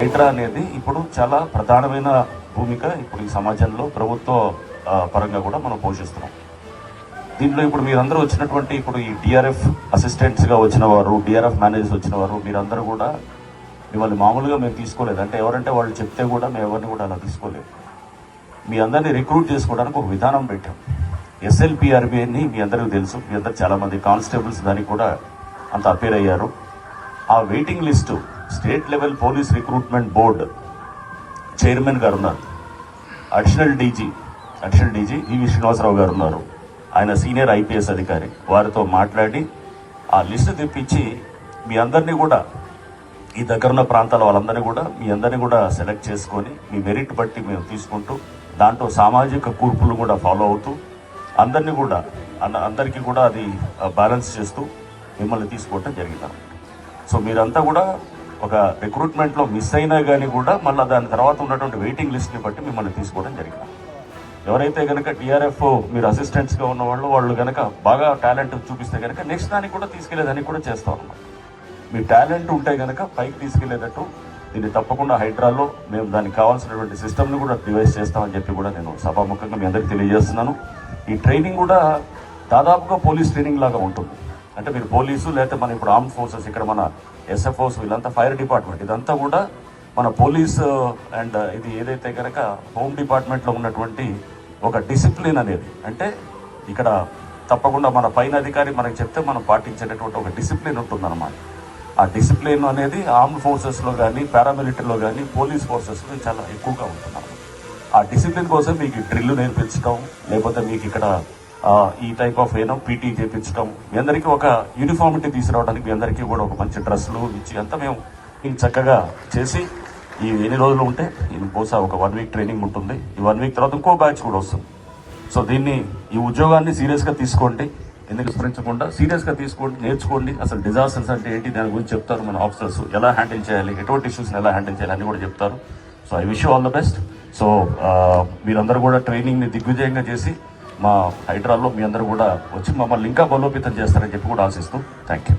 హైడ్రా అనేది ఇప్పుడు చాలా ప్రధానమైన భూమిక ఇప్పుడు ఈ సమాజంలో ప్రభుత్వ పరంగా కూడా మనం పోషిస్తున్నాం. దీంట్లో ఇప్పుడు మీరందరూ వచ్చినటువంటి ఇప్పుడు ఈ డిఆర్ఎఫ్ అసిస్టెంట్స్గా వచ్చిన వారు, డిఆర్ఎఫ్ మేనేజర్స్ వచ్చిన వారు, మీరందరూ కూడా మిమ్మల్ని మామూలుగా మేము తీసుకోలేదు. అంటే ఎవరంటే వాళ్ళు చెప్తే కూడా మేము ఎవరిని కూడా అలా తీసుకోలేదు. మీ అందరినీ రిక్రూట్ చేసుకోవడానికి ఒక విధానం పెట్టాం. ఎస్ఎల్పిఆర్బి అని మీ అందరికీ తెలుసు. మీ అందరు చాలామంది కానిస్టేబుల్స్ దానికి కూడా అంత అపేర్ అయ్యారు. ఆ waiting list state level police recruitment board chairman గారు ఉన్నారు, అడిషనల్ డీజీ వివి శ్రీనివాసరావు గారు ఉన్నారు, ఆయన సీనియర్ ఐపీఎస్ అధికారి. వారితో మాట్లాడి ఆ లిస్టు తెప్పించి మీ అందరినీ కూడా ఈ దగ్గరున్న ప్రాంతాల వాళ్ళందరినీ కూడా మీ అందరినీ కూడా సెలెక్ట్ చేసుకొని మీ మెరిట్ బట్టి మేము తీసుకుంటూ దాంట్లో సామాజిక కూర్పులు కూడా ఫాలో అవుతూ అందరికీ కూడా అది బ్యాలెన్స్ చేస్తూ మిమ్మల్ని తీసుకోవటం జరిగింది. సో మీరంతా కూడా ఒక రిక్రూట్మెంట్లో మిస్ అయినా కానీ కూడా మళ్ళీ దాని తర్వాత ఉన్నటువంటి వెయిటింగ్ లిస్ట్ని బట్టి మిమ్మల్ని తీసుకోవడం జరిగింది. ఎవరైతే కనుక డిఆర్ఎఫ్ మీరు అసిస్టెంట్స్గా ఉన్న వాళ్ళు కనుక బాగా టాలెంట్ చూపిస్తే కనుక నెక్స్ట్ దానికి కూడా తీసుకెళ్లేదానికి కూడా చేస్తాం అన్నమాట. మీ టాలెంట్ ఉంటే కనుక పైకి తీసుకెళ్లేటట్టు దీన్ని తప్పకుండా హైడ్రాలో మేము దానికి కావాల్సినటువంటి సిస్టమ్ని కూడా డివైస్ చేస్తామని చెప్పి కూడా నేను సభాముఖంగా మీ అందరికీ తెలియజేస్తున్నాను. ఈ ట్రైనింగ్ కూడా దాదాపుగా పోలీస్ ట్రైనింగ్ లాగా ఉంటుంది. అంటే మీరు పోలీసు లేకపోతే మన ఇప్పుడు ఆర్మ్డ్ ఫోర్సెస్, ఇక్కడ మన ఎస్ఎఫ్ఓస్, వీళ్ళంతా ఫైర్ డిపార్ట్మెంట్, ఇదంతా కూడా మన పోలీస్ అండ్ ఇది ఏదైతే కనుక హోమ్ డిపార్ట్మెంట్లో ఉన్నటువంటి ఒక డిసిప్లిన్ అనేది, అంటే ఇక్కడ తప్పకుండా మన పైన అధికారి మనకి చెప్తే మనం పాటించేటటువంటి ఒక డిసిప్లిన్ ఉంటుందన్నమాట. ఆ డిసిప్లిన్ అనేది ఆర్మ్డ్ ఫోర్సెస్లో కానీ, పారామిలిటరీలో కానీ, పోలీస్ ఫోర్సెస్లో చాలా ఎక్కువగా ఉంటున్నాం. ఆ డిసిప్లిన్ కోసం మీకు డ్రిల్ నేర్పించడం, లేకపోతే మీకు ఇక్కడ ఈ టైప్ ఆఫ్ పీటీ చేయించడం, మీ అందరికీ ఒక యూనిఫార్మిటీ తీసుకురావడానికి మీ అందరికీ కూడా ఒక మంచి డ్రెస్సులు ఇచ్చి అంతా మేము చక్కగా చేసి ఈ ఎన్ని రోజులు ఉంటే ఇది బహుశా ఒక 1 వీక్ ట్రైనింగ్ ఉంటుంది. ఈ 1 వీక్ తర్వాత ఇంకో బ్యాచ్ కూడా వస్తుంది. సో ఈ ఉద్యోగాన్ని సీరియస్గా తీసుకోండి, ఎందుకు విస్మరించకుండా సీరియస్గా తీసుకోండి, నేర్చుకోండి. అసలు డిజాస్టర్స్ అంటే ఏంటి దాని గురించి చెప్తారు మన ఆఫీసర్స్, ఎలా హ్యాండిల్ చేయాలి, ఎటువంటి ఇష్యూస్ని ఎలా హ్యాండిల్ చేయాలి అని కూడా చెప్తారు. So I wish you all the best. So మీరందరూ కూడా ట్రైనింగ్ని దిగ్విజయంగా చేసి మా హైడ్రాల్లో మీ అందరూ కూడా వచ్చి మమ్మల్ని ఇంకా బలోపేతం చేస్తారని చెప్పి కూడా ఆశిస్తూ థ్యాంక్ యూ.